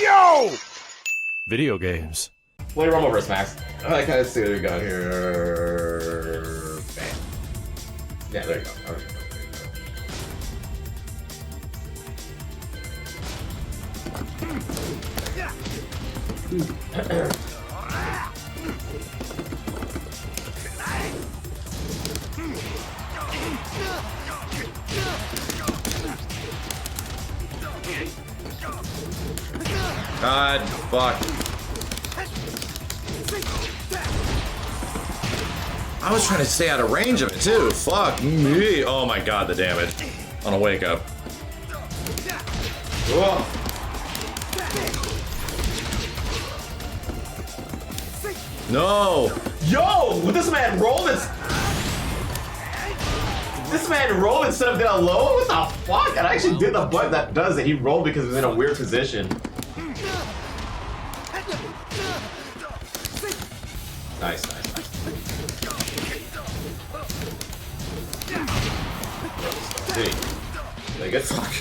Yo! Video games. Play Rumble vs. Max. I kind of see what we got here. Bam. Yeah, there you go. Okay. God, fuck. I was trying to stay out of range of it too. Fuck me. Oh my god, the damage. On a wake up. Whoa. No! Yo! This man rolled it. This man rolled instead of down low? What the fuck? And I actually did the button that does it. He rolled because he was in a weird position. Nice, nice, nice. See. Did I get fuck?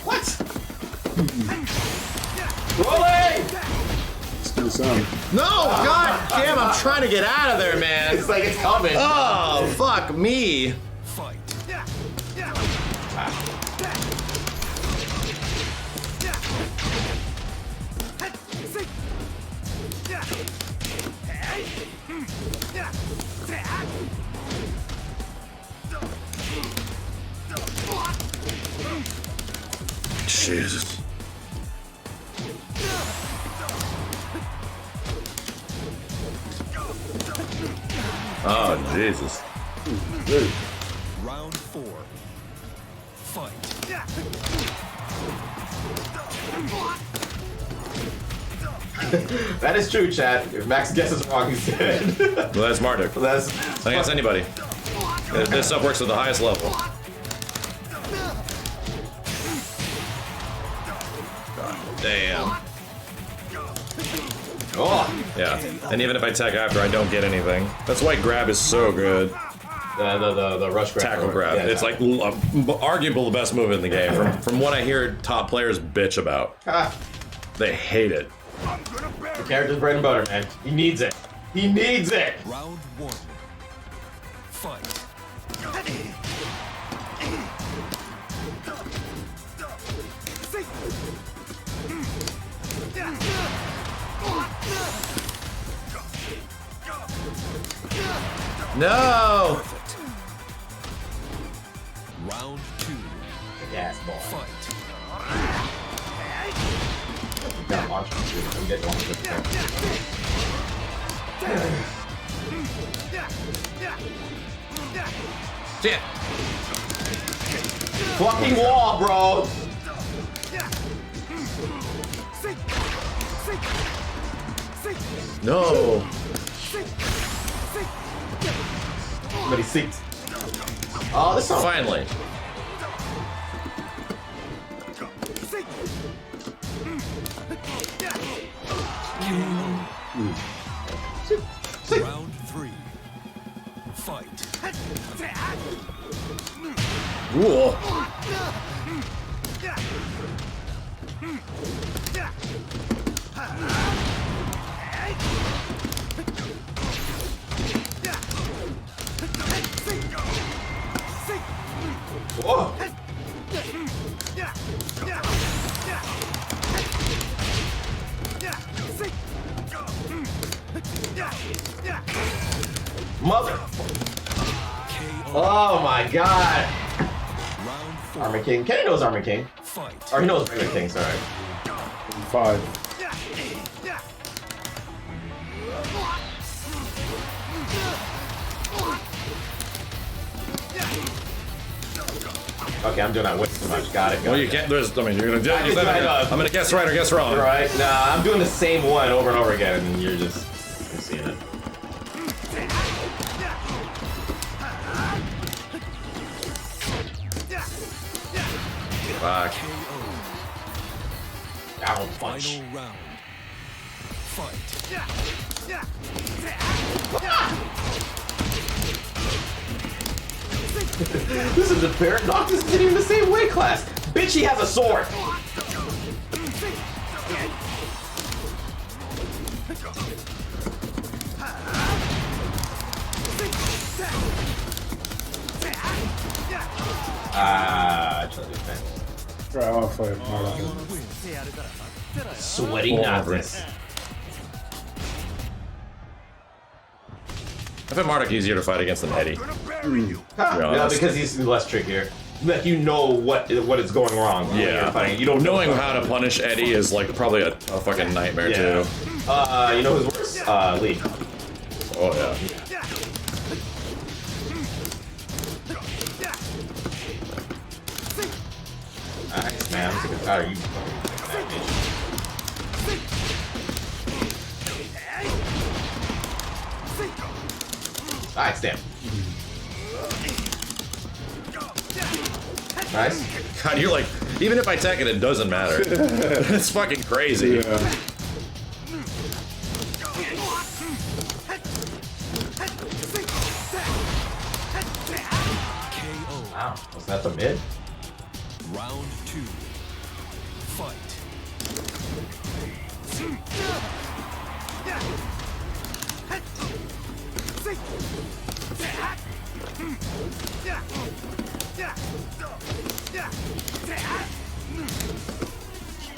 What? Rolling! Let's do some. No! God damn, I'm trying to get out of there, man. It's like it's coming. Oh, fuck me. Fight. Jesus. Oh, Jesus. Round 4. Fight. That is true, chat. If Max guesses wrong, he's dead. Well, that's Marduk. That's I guess anybody. This stuff works at the highest level. God damn. oh, Yeah. And even if I tech after, I don't get anything. That's why grab is so good. the rush grab. Tackle grab. Yeah, It's like arguable the best move in the game. From what I hear top players bitch about. ah, They hate it. the character's bread and butter, man. He needs it. He needs it. Round 1. Fight. No! Round 2. Gas ball. Fight. Got launch control. I'm getting launch control. Shit. Fucking wall, bro. No. But he's synced. Oh, this song. Finally. Round 3. Fight. Ooh. Whoa. Mother. Oh my god. Round 4. Armor King. Kenny knows Armor King. Fight. Or he knows regular King, sorry. 5. Okay, I'm doing that way too much. Got it. Well, you can't. There's. I mean, you're gonna do. You said, I know. I'm gonna guess right or guess wrong. Right? Nah, I'm doing the same one over and over again, and you're just seeing it. Fuck. KO. Down punch. Final round. Fight. This isn't fair. Noctis isn't even the same weight class. Bitch, he has a sword. I tried to defend. Right, I want to fight Mark. Sweaty Noctis. I find Marduk easier to fight against than Eddie. No, because he's less trickier. Like you know what is going wrong. When you're fighting. You don't knowing know how to punish Eddie is like probably a fucking nightmare too. You know who's worse? Lee. Oh yeah. Nice, man. I'm sick and tired of you. Nice, damn. Nice. God, you're like, even if I Tekken, it doesn't matter. It's fucking crazy. Yeah. KO. Wow, was that the mid? Round 2. Fight.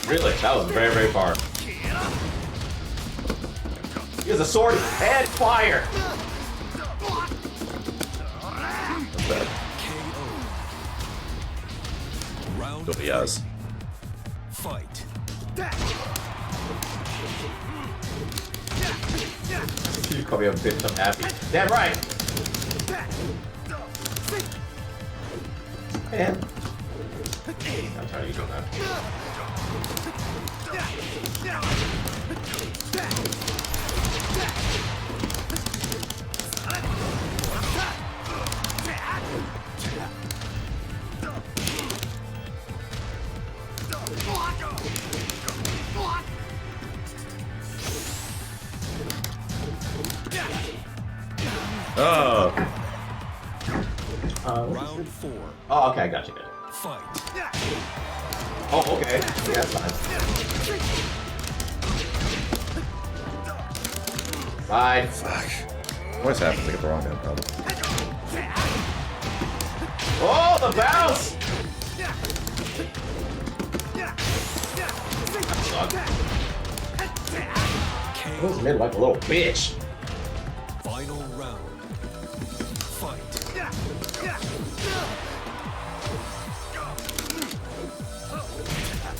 Really? That was very, very far. He has a sword and fire! Bad. KO. Round Oh, yes. Fight. You call me a bitch, I'm happy. Damn right! Man. I'm tired of you doing that. Oh. Round 4. Oh, okay, I got you. Fight. Oh, okay. Yeah, that's fine. Side. Fuck. What's happening? I get the wrong damn problem. Oh, the bounce! That was mid like a little bitch. Final round. Fight.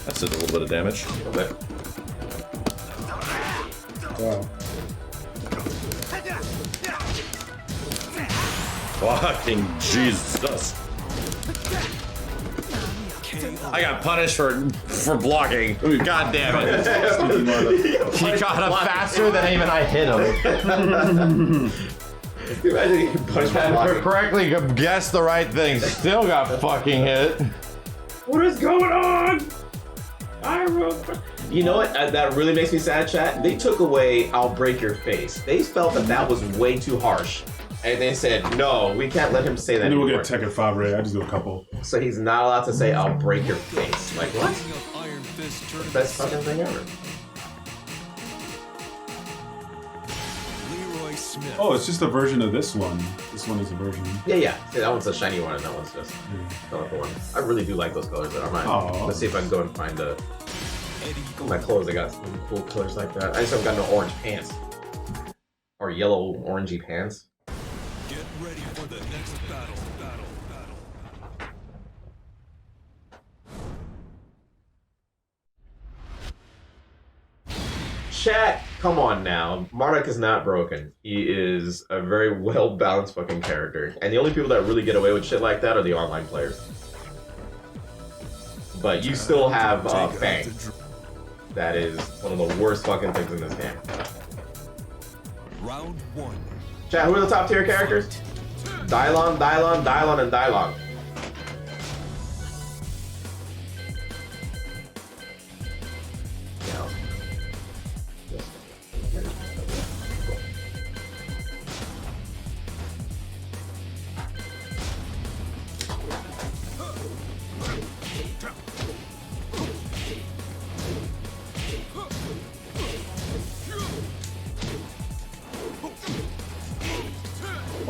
That's a little bit of damage. Okay. Wow. Fucking Jesus. I got punished for blocking. God damn it. He got up faster than even I hit him. Imagine you punch my And blocking. correctly guessed the right thing, still got fucking hit. What is going on? You know what? That really makes me sad, chat. They took away "I'll break your face." They felt that that was way too harsh, and they said, "No, we can't let him say that And then we'll anymore." get Tekken 5 Ray. I just do a couple. So he's not allowed to say "I'll break your face." Like what? King of Iron Fist tournament. Best fucking thing ever. Leroy Smith. Oh, it's just a version of this one. This one is a version. Yeah. See, that one's a shiny one, and that one's just colorful one. I really do like those colors, but I might. Aw. Let's see if I can go and find Eddie my clothes. I got some cool colors like that. I just haven't got no orange pants or yellow orangey pants. Get ready for the next battle. Chat, come on now. Marduk is not broken. He is a very well-balanced fucking character. And the only people that really get away with shit like that are the online players. But you still have Fang. That is one of the worst fucking things in this game. Round 1. Chat, who are the top tier characters? Dylon, and Dylon.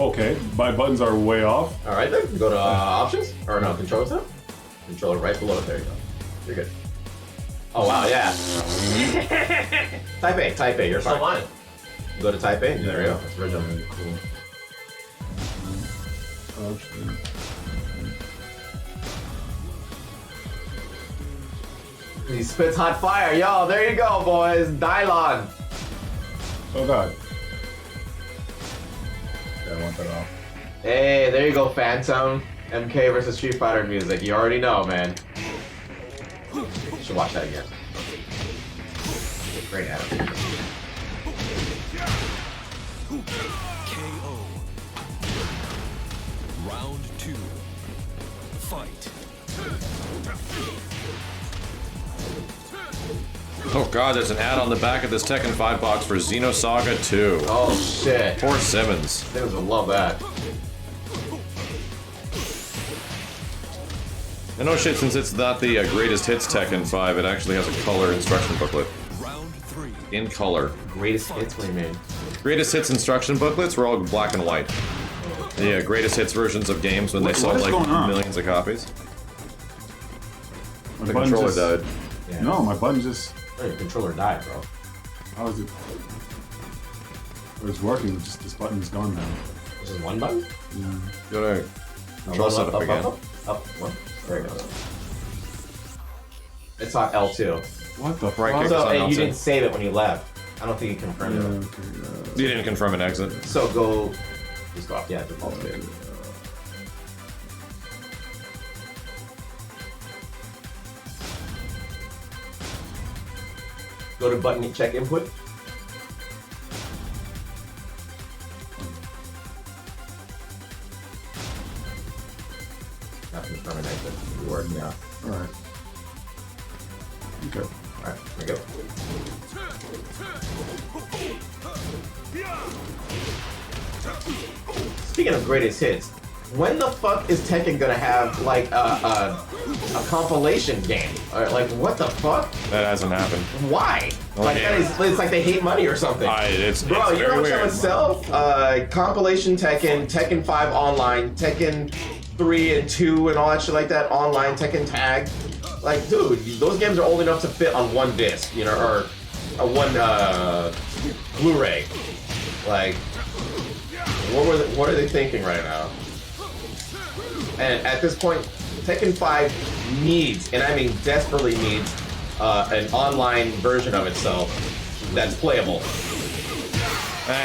Okay, my buttons are way off. All right, then go to options or no controller tab. Controller right below it. There you go. You're good. Oh wow, yeah. Type A. You're fine. Mine. Go to type A. There you go. That's original. Cool. Option. He spits hot fire. Yo, there you go, boys. Dylon. Oh god. Yeah, I want that off. Hey, there you go, Phantom. MK versus Street Fighter music. You already know, man. You should watch that again. Great animation. KO. Round 2. Fight. Oh god, there's an ad on the back of this Tekken 5 box for Xenosaga 2. Oh shit. Poor Simmons. Niggas would love that. I know shit, since it's not the greatest hits Tekken 5, it actually has a color instruction booklet. Round 3. In color. Greatest hits, what do you mean? Greatest hits instruction booklets were all black and white. The greatest hits versions of games when they What sold is like going on? millions of copies. My The button controller just, died. Yeah. No, my button just. Oh, your controller died, bro. How is it? It was working, just this button is gone now. This is one button? Yeah. Go to control setup again. Up, one. There it goes. It's on L2. What the Right fuck? click. So, on and you L2. didn't save it when you left. I don't think you confirmed Yeah, it. okay, You didn't confirm an exit. So go. Just go off. Yeah, default save. Go to button check input. Not confirm an exit. You're working out. Alright. Okay. Alright, here we go. Speaking of greatest hits, when the fuck is Tekken gonna have like a compilation game? Or like what the fuck? That hasn't happened. Why? Like that is it's like they hate money or something. It's Bro, you know very how much that weird. would sell? Compilation Tekken, Tekken 5 online, Tekken 3 and 2 and all that shit like that, online, Tekken Tag. Like, dude, those games are old enough to fit on one disc, you know, or one Blu-ray. Like, what are they thinking right now? And at this point, Tekken 5 needs, and I mean desperately needs, an online version of itself that's playable.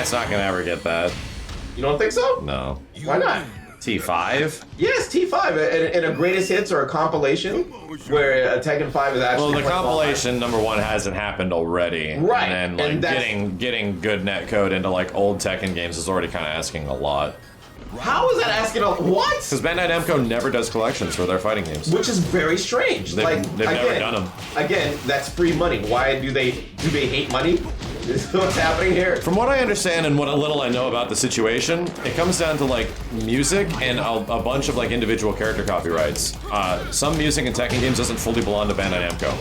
It's not gonna ever get that. You don't think so? No. Why not? T5? Yes, T5 in a greatest hits or a compilation where Tekken 5 is actually. Well, the playable compilation number one hasn't happened already, Right, And then and like that's- getting good netcode into like old Tekken games is already kind of asking a lot. online. How is that asking a what? Because Bandai Namco never does collections for their fighting games. Which is very strange. They've never done 'em. Again, that's free money. Why do they hate money? Is what's happening here? From what I understand and what a little I know about the situation, it comes down to like music and a bunch of like individual character copyrights. Some music in Tekken games doesn't fully belong to Bandai Namco,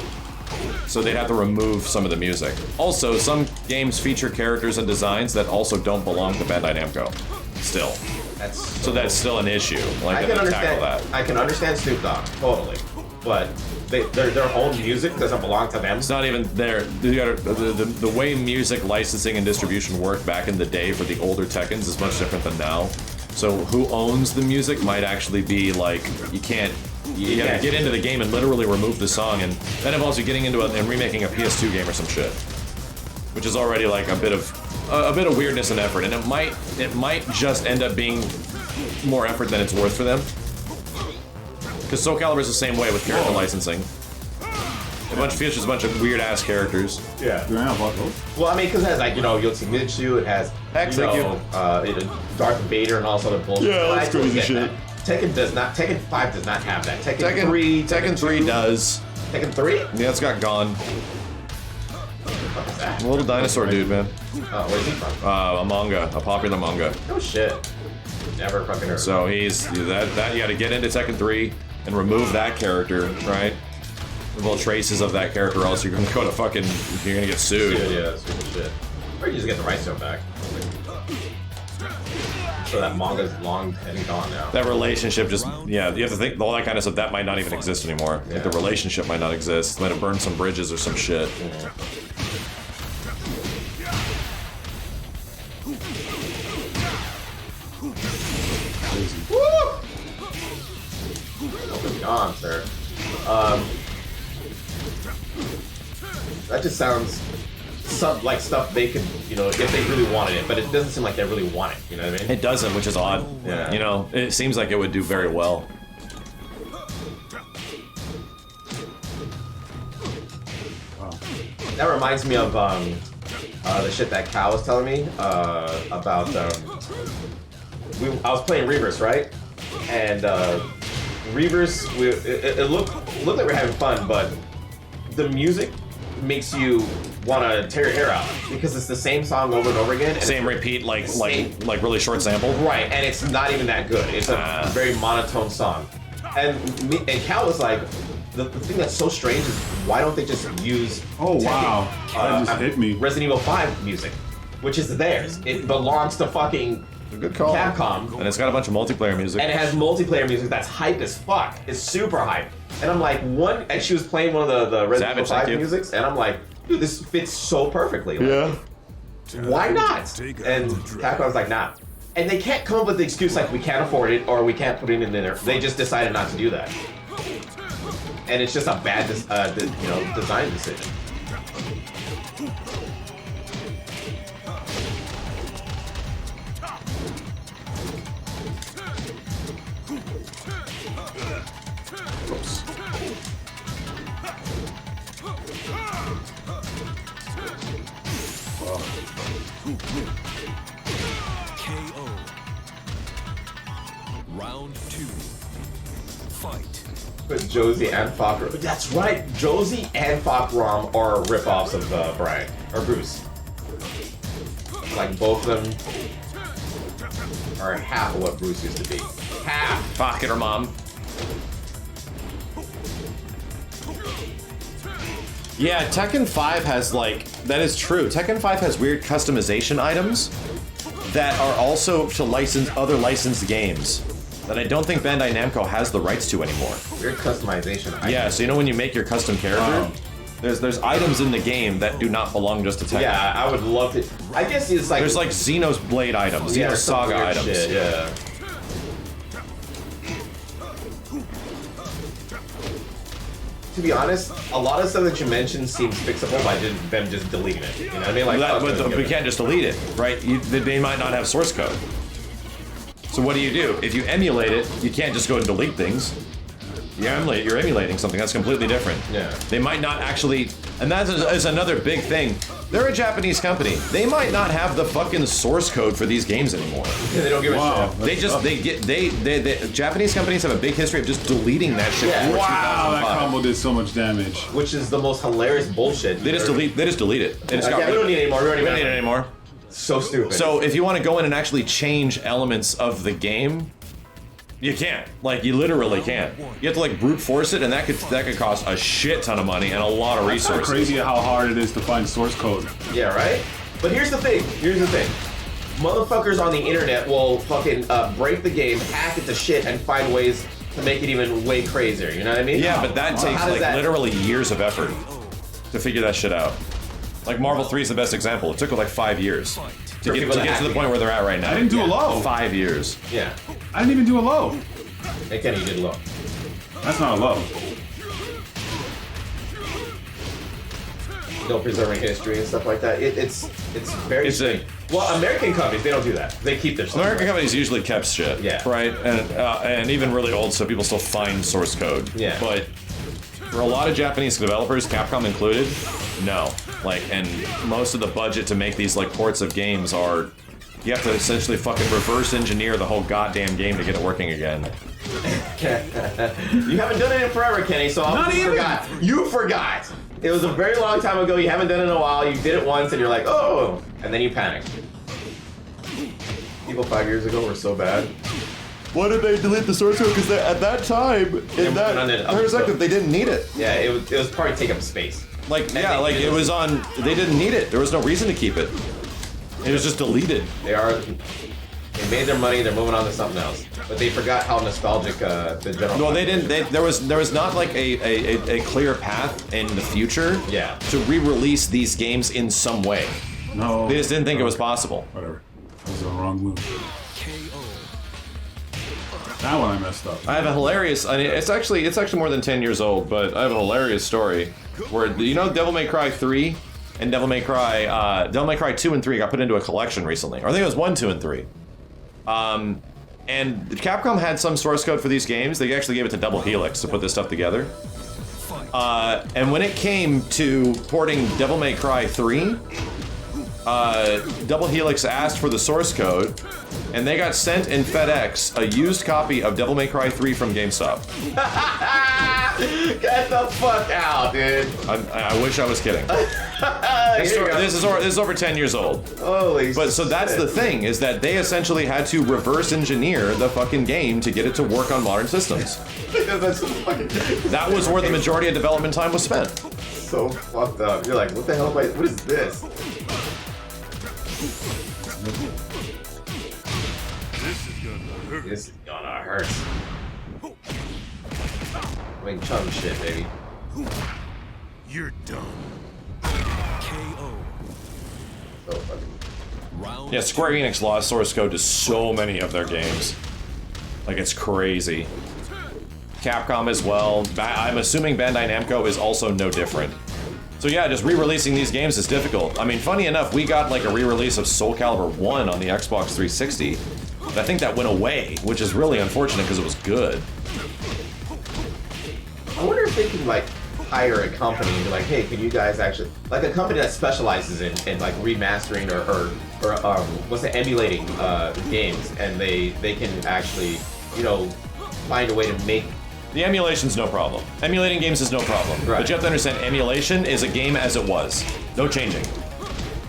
so they'd have to remove some of the music. Also, some games feature characters and designs that also don't belong to Bandai Namco. Still, so that's still an issue. Like I they can have to tackle understand. that. I can understand Snoop Dogg totally, but their own music doesn't belong to them. It's not even there. The way music licensing and distribution worked back in the day for the older Tekkens is much different than now. So who owns the music might actually be like, you gotta get into the game and literally remove the song, and that involves you getting into and remaking a PS2 game or some shit, which is already like a bit of weirdness and effort, and it might just end up being more effort than it's worth for them. Because Soul Calibur's the same way with character licensing. A bunch features a bunch of weird ass characters. Yeah. Do I have buttons? Well, I mean, because it has like Yoshimitsu, it has Hex, thank you. Darth Vader and all this other bullshit. Yeah, that's I totally crazy get that. Tekken does not. Tekken 5 does not have that. Tekken 3. Tekken 3 2, does. Tekken 3? Yeah, it's got gone. What is that? A little dinosaur dude, man. Oh, where's he from? A manga, a popular manga. Oh shit. Never fucking heard. So he's that you got to get into Tekken 3 and remove that character, right? Little traces of that character, or else you're gonna go to fucking, you're gonna get sued. Yeah, stupid shit. Or you just get the rights to him back. sure that manga's long and gone now. That relationship just, yeah, you have to think, all that kind of stuff, that might not even exist anymore. Yeah. Like the relationship might not exist. Might have burned some bridges or some shit. Yeah. Woo! Moving on, sir. That just sounds like stuff they could, you know, if they really wanted it, but it doesn't seem like they really want it, you know what I mean? It doesn't, which is odd. Yeah. You know, it seems like it would do very well. That reminds me of the shit that Cal was telling me about. I was playing Reverse, right? And Reverse, it looked like we're having fun, but the music makes you want to tear your hair out because it's the same song over and over again. And Same repeat, like really short sample. right, and it's not even that good. It's a very monotone song. And Cal was like, the thing that's so strange is why don't they just use Oh Tekken, wow, that just hit me. Resident Evil 5 music, which is theirs. It belongs to fucking Good call. Capcom. And it's got a bunch of multiplayer music. And it has multiplayer music that's hype as fuck. It's super hype. And I'm like, and she was playing one of the Resident Evil 5 musics, and I'm like, dude, this fits so perfectly. Like, why not? And Capcom's like, nah. And they can't come up with the excuse like we can't afford it or we can't put it in there. They just decided not to do that. And it's just a bad, design decision. KO. Round 2. Fight. But Josie and Fock. That's right. Josie and Fock Rom are ripoffs of Brian or Bruce. Like both of them are half of what Bruce used to be. Half. Fuck it, her mom. Yeah, Tekken 5 has that is true. Tekken 5 has weird customization items that are also to license other licensed games that I don't think Bandai Namco has the rights to anymore. Weird customization. Yeah, so you know when you make your custom character, there's items in the game that do not belong just to Tekken. Yeah, I would love to. I guess it's like There's like Xenos Blade items, yeah, Xenos some Saga weird items. shit, yeah. To be honest, a lot of stuff that you mentioned seems fixable by them just deleting it. You know what I mean? Like, But we can't just delete it, right? They might not have source code. So what do? If you emulate it, you can't just go and delete things. You're emulating something that's completely different. Yeah. They might not actually, and that is another big thing. They're a Japanese company. They might not have the fucking source code for these games anymore. Yeah, they don't give a shit. Japanese companies have a big history of just deleting that shit. Yeah. before Wow, that 2005. combo did so much damage. Which is the most hilarious bullshit. They just delete it. They just got Yeah, we rid don't of need it anymore. We We don't need it anymore. So stupid. So if you want to go in and actually change elements of the game, you can't. Like, you literally can't. You have to like brute force it, and that could cost a shit ton of money and a lot of It's resources. crazy how hard it is to find source code. yeah, right? But here's the thing. Motherfuckers on the internet will fucking break the game, hack it to shit, and find ways to make it even way crazier. You know what I mean? Yeah, but that takes How does like that- literally years of effort to figure that shit out. Like Marvel 3 is the best example. It took like 5 years to get people to to hack the it. point where they're at right now. I didn't do a low. 5 years. Yeah. I didn't even do a low. Hey, Kenny, you did low. That's not a low. No preserving history and stuff like that. It's very It's a- well, American companies, they don't do that. They keep their stuff. American right. companies usually kept shit, Yeah. right? And even really old, so people still find source code. Yeah. But for a lot of Japanese developers, Capcom included, no. Like, and most of the budget to make these like ports of games are, you have to essentially fucking reverse engineer the whole goddamn game to get it working again. You haven't done it in forever, Kenny, so Not you even. forgot. You forgot. It was a very long time ago. You haven't done it in a while. You did it once, and you're like, oh, and then you panicked. People 5 years ago were so bad. Why did they delete the source code? Because at that time, in put it on the other perspective, stuff. they didn't need it. Yeah, it was probably take up space. Like, they yeah, like did it it. was on, they didn't need it. There was no reason to keep it. It was just deleted. They are. They made their money. They're moving on to something else. But they forgot how nostalgic the general. Well, they didn't. There was not like a clear path in the future. Yeah. To re-release these games in some way. No. They just didn't think it was possible. Whatever. That was the wrong move. KO. That one I messed up. I have a hilarious. I mean, it's actually more than 10 years old, but I have a hilarious story where Devil May Cry 3 and Devil May Cry 2 and 3 got put into a collection recently. Or I think it was 1, 2, and 3. And Capcom had some source code for these games. They actually gave it to Double Helix to put this stuff together. And when it came to porting Devil May Cry 3, Double Helix asked for the source code, and they got sent in FedEx a used copy of Devil May Cry 3 from GameStop. Get the fuck out, dude. I wish I was kidding. This is over 10 years old. Holy But so that's the thing, is that they essentially had to reverse engineer the fucking game to get it to work on modern systems. That was where the majority of development time was spent. So fucked up. You're like, what the hell? What is this? This is gonna hurt. Wing Chun shit, baby. You're done. KO. So fucking. Round. Yeah, Square Enix lost source code to so many of their games. Like, it's crazy. Capcom as well. I'm assuming Bandai Namco is also no different. So yeah, just re-releasing these games is difficult. I mean, funny enough, we got like a re-release of Soul Calibur 1 on the Xbox 360. But I think that went away, which is really unfortunate because it was good. I wonder if they can like hire a company and be like, hey, can you guys actually like a company that specializes in like remastering or what's it, emulating games, and they can actually, you know, find a way to make. The emulation's no problem. Emulating games is no problem. Right. But you have to understand, emulation is a game as it was. No changing.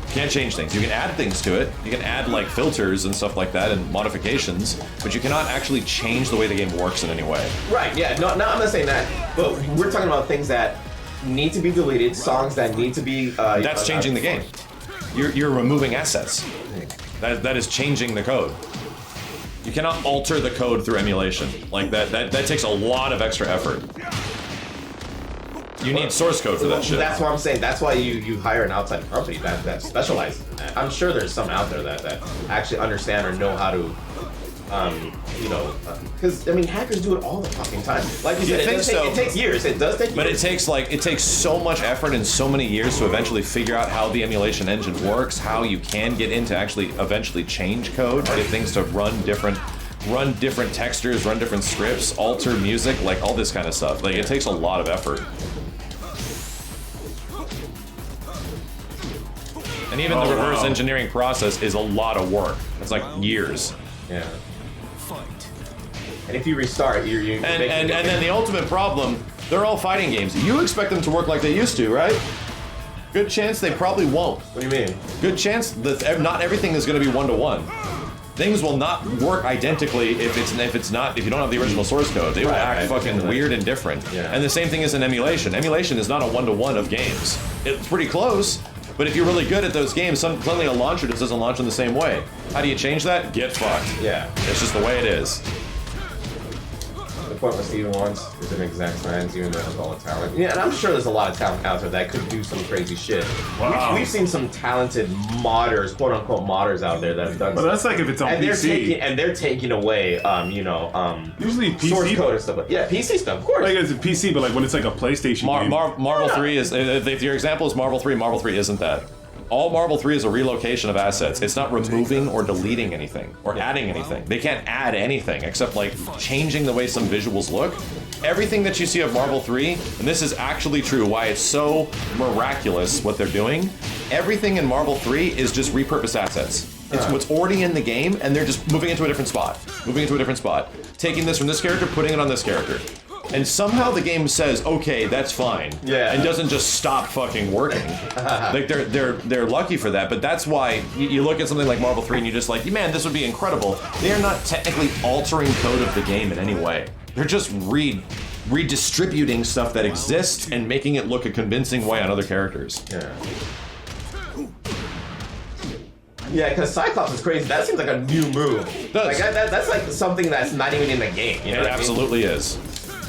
Can't change things. You can add things to it. You can add like filters and stuff like that and modifications, but you cannot actually change the way the game works in any way. Right, yeah, no, I'm not saying that, but we're talking about things that need to be deleted, songs that need to be... That's changing the game. You're removing assets. That is changing the code. You cannot alter the code through emulation. Like that takes a lot of extra effort. You need source code for that shit. That's what I'm saying. That's why you hire an outside company that specializes in that. I'm sure there's some out there that actually understand or know how to, you know, because I mean hackers do it all the fucking time. Like you said, it takes years. It does take years. But it takes so much effort and so many years to eventually figure out how the emulation engine works, how you can get into actually eventually change code, get things to run different textures, run different scripts, alter music, like all this kind of stuff. Like it takes a lot of effort. And even the reverse engineering process is a lot of work. It's like years. Yeah. Fight. And if you restart, you're and then the ultimate problem, they're all fighting games. You expect them to work like they used to, right? Good chance they probably won't. What do you mean? Good chance that not everything is going to be one-to-one. Things will not work identically if you don't have the original source code. They will act fucking weird and different. Yeah. And the same thing is in emulation. Emulation is not a one-to-one of games. It's pretty close, but if you're really good at those games, suddenly a launcher just doesn't launch in the same way. How do you change that? Get fucked. Yeah. It's just the way it is. The point what Steven wants is an exact science, even though it's all a talent. Yeah, and I'm sure there's a lot of talent out there that could do some crazy shit. Wow. We've seen some talented modders, quote unquote modders out there that have done. But that's like if it's on and PC. they're taking away, Usually PC. source code and stuff. Yeah, PC stuff, of course. Like it's a PC, but like when it's like a PlayStation game. Marvel 3 is, if your example is Marvel 3 isn't that. All Marvel 3 is a relocation of assets. It's not removing or deleting anything or adding anything. They can't add anything except like changing the way some visuals look. Everything that you see of Marvel 3, and this is actually true, why it's so miraculous what they're doing, everything in Marvel 3 is just repurposed assets. It's what's already in the game, and they're just moving into a different spot. Taking this from this character, putting it on this character. And somehow the game says, okay, that's fine. Yeah. And doesn't just stop fucking working. Like they're lucky for that, but that's why you look at something like Marvel 3 and you're just like, man, this would be incredible. They are not technically altering code of the game in any way. They're just redistributing stuff that exists and making it look a convincing way on other characters. Yeah. Yeah, because Cyclops is crazy. That seems like a new move. Like that's like something that's not even in the game. You know It what I mean? absolutely is.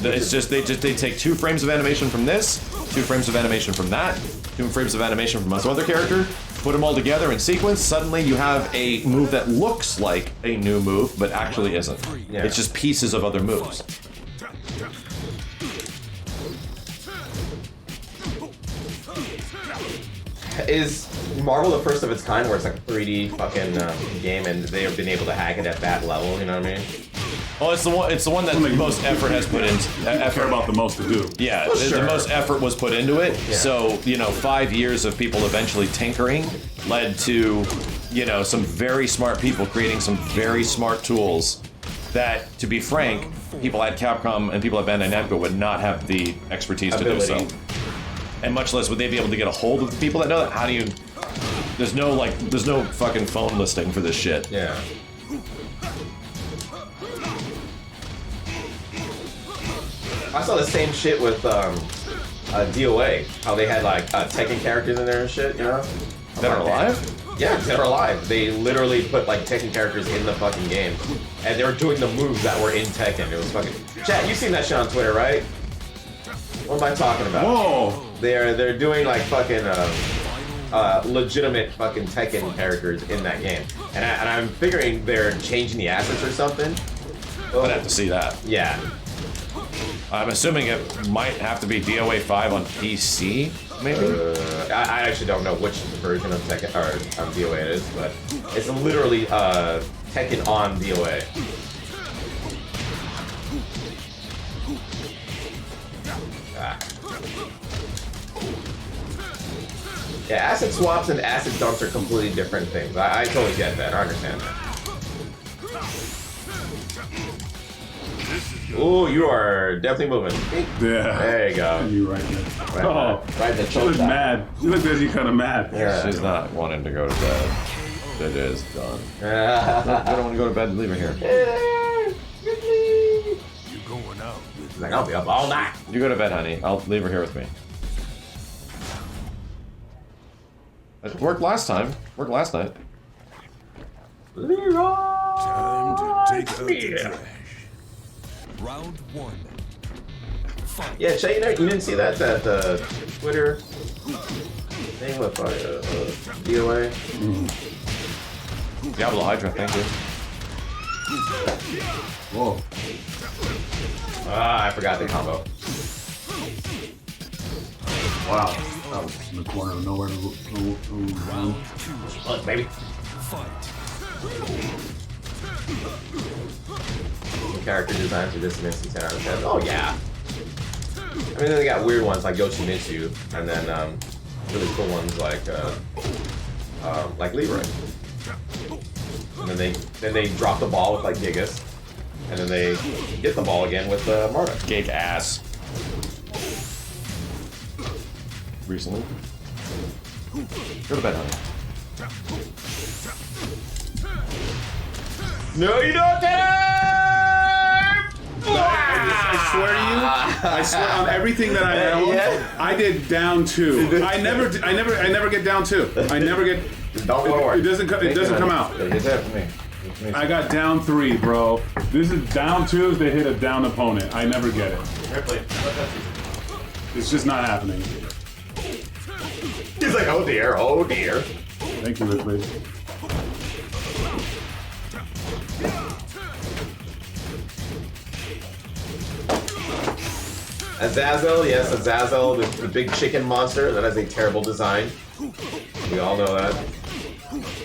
It's just they take 2 frames of animation from this, 2 frames of animation from that, 2 frames of animation from some other character, put them all together in sequence. Suddenly you have a move that looks like a new move, but actually isn't. Yeah. It's just pieces of other moves. Is Marvel the first of its kind where it's like a 3D fucking game and they have been able to hack it at that level? You know what I mean? Well, it's the one that the most effort has put into. I care about the most to do. Yeah, Well, the sure. most effort was put into it. Yeah. So, 5 years of people eventually tinkering led to, some very smart people creating some very smart tools that, to be frank, people at Capcom and people at Bandai Namco would not have the expertise to do so. Ability. And much less would they be able to get a hold of the people that know that. How do you... There's no fucking phone listing for this shit. Yeah. I saw the same shit with DOA. How they had like Tekken characters in there and shit, you know? That are alive? Yeah, Dead or Alive. They literally put like Tekken characters in the fucking game, and they were doing the moves that were in Tekken. It was fucking. Chat, you've seen that shit on Twitter, right? What am I talking about? Whoa! They're doing like fucking legitimate fucking Tekken characters in that game, and I'm figuring they're changing the assets or something. I'd have to see that. Yeah. I'm assuming it might have to be DOA 5 on PC, maybe? I actually don't know which version of Tekken or DOA it is, but it's literally Tekken on DOA. Ah. Yeah, asset swaps and asset dumps are completely different things. I totally get that. I understand that. Ooh, you are definitely moving. Yeah. There you go. You right there. Right, Oh, right in the she choke looked down. mad. You looked as you kind of mad. Yeah. She's not wanting to go to bed. It is done. I don't want to go to bed. Leave her here. You're going out with Like, I'll be up all night. You go to bed, honey. I'll leave her here with me. It worked last time. Worked last night. time to take out the trash. Round 1. Fight. Yeah, Shay, you didn't see that Twitter thing with DOA? Diablo Hydra, thank you. Whoa. Ah, I forgot the combo. Wow. That was in the corner of nowhere to run. Look, baby. Fight. Character designs are just an instant 10 out of 10. Oh, yeah. I mean, then they got weird ones like Yoshimitsu, and then really cool ones like Leroy. And then they drop the ball with like Gigas, and then they get the ball again with Marta. Gig ass. Recently. Go to bed, honey. No, you don't, I swear to you, I swear on everything that I know, Yeah. I did down 2. I never get down 2. I never get. Don't worry. It doesn't come out. It's that for me. I got down 3, bro. This is down 2 if they hit a down opponent. I never get it. It's just not happening. He's like, oh dear, oh dear. Thank you, Ripley. Azazel, yes, Azazel, the big chicken monster that has a terrible design. We all know that.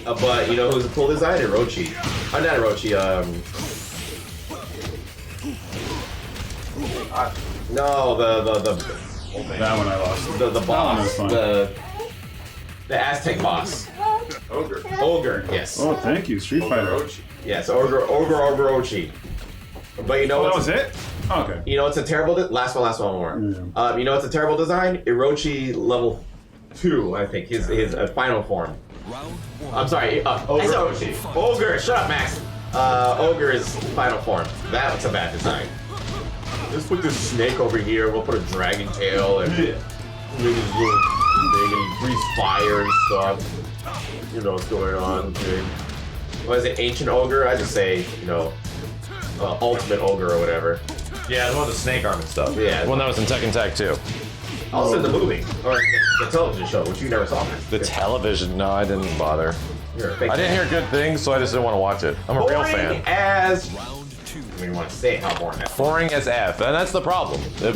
But you know who's a cool design? Orochi. Not Orochi, no, That one I lost. the boss, was fun. the Aztec boss. Ogre, yes. Oh, thank you, Street Fighter. Yes, Orochi. But you know Oh, that what's was it? Okay. You know it's a terrible last one more. Yeah. You know it's a terrible design? Orochi level 2, I think. His final form. Round 1. I'm sorry, Orochi. Ogre, shut up, Max. Ogre's final form. That's a bad design. Let's put this snake over here, we'll put a dragon tail and They can breathe fire and stuff. You know what's going on. Dude. What is it? Ancient ogre? I just say, you know, ultimate ogre or whatever. Yeah, the one with the snake arm and stuff. Yeah. One that was in Tekken Tag 2. Also the movie or the television show, which you never saw. The television? No, I didn't bother. You're a fake I didn't hear good things, so I just didn't want to watch it. I'm a real fan. As Round 2. I mean, you want to say how boring that. Boring as F, and that's the problem. It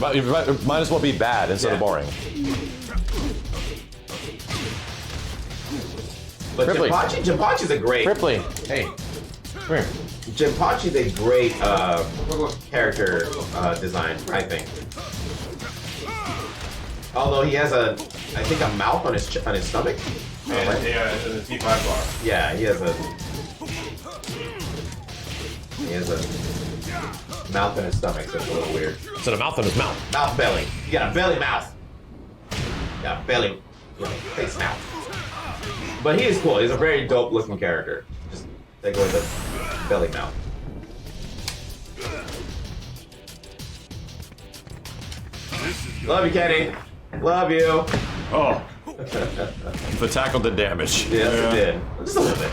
might as well be bad instead of Yeah. boring. But Ripley. Jinpachi's a great. Ripley, hey, come here. Jinpachi's a great character design, I think. Although he has I think a mouth on his stomach. Yeah, the T5 bar. Yeah, he has a mouth in his stomach, so it's a little weird. So the mouth in his mouth. Mouth belly. You got a belly mouth. You got a belly, you know, face mouth. But he is cool. He's a very dope looking character. Just take away the belly mouth. Love you, Kenny. Love you. Oh, The tackle did damage. Yes, Yeah. it did. Just a little bit.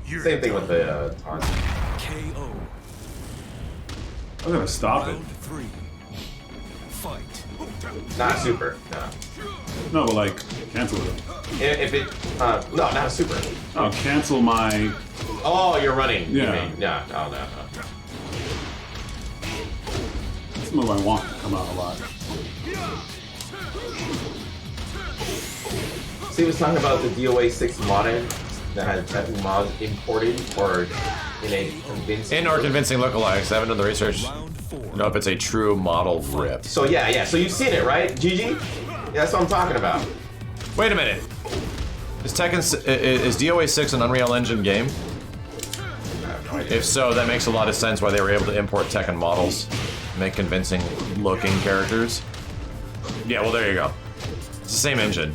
You're Same thing with the taunt. KO. I'm gonna stop it. Round 3. Fight. Not super. No. No, but like, cancel it. If it, no, not a super. Oh, cancel my. Oh, you're running. you Yeah. mean. Yeah. No, no, no. That's a move I want to come out a lot. See, he was talking about the DOA 6 modding that had Tekken mods imported or in a convincing. In our convincing lookalikes, I haven't done the research Round 4. to know if it's a true model rip. So yeah. So you've seen it, right, Gigi? Yeah, that's what I'm talking about. Wait a minute. Is DOA 6 an Unreal Engine game? I have no idea. If so, that makes a lot of sense why they were able to import Tekken models, make convincing looking characters. Yeah, well there you go. It's the same engine.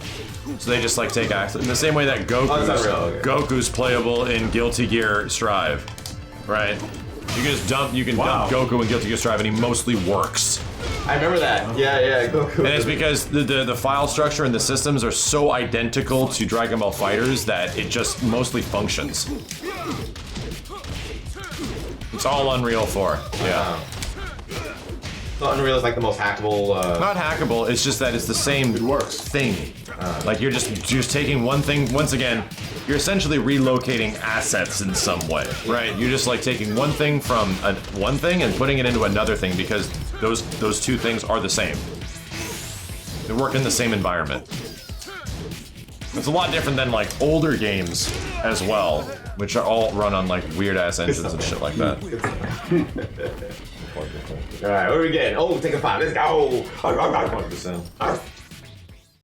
So they just like take access in the same way that Oh, it's Unreal, okay. Goku's playable in Guilty Gear Strive, right? You can just dump Wow. dump Goku in Guilty Gear Strive and he mostly works. I remember that. Yeah, Goku. And it's because the file structure and the systems are so identical to Dragon Ball FighterZ that it just mostly functions. It's all Unreal 4. Yeah. So Unreal is like the most hackable. Not hackable, it's just that it's the same thing. Like you're just taking one thing, once again, you're essentially relocating assets in some way, right? You're just like taking one thing from one thing and putting it into another thing because those two things are the same. They work in the same environment. It's a lot different than like older games as well, which are all run on like weird ass engines and shit like that. All right, what are we getting? Oh, take a 5. Let's go. 100%.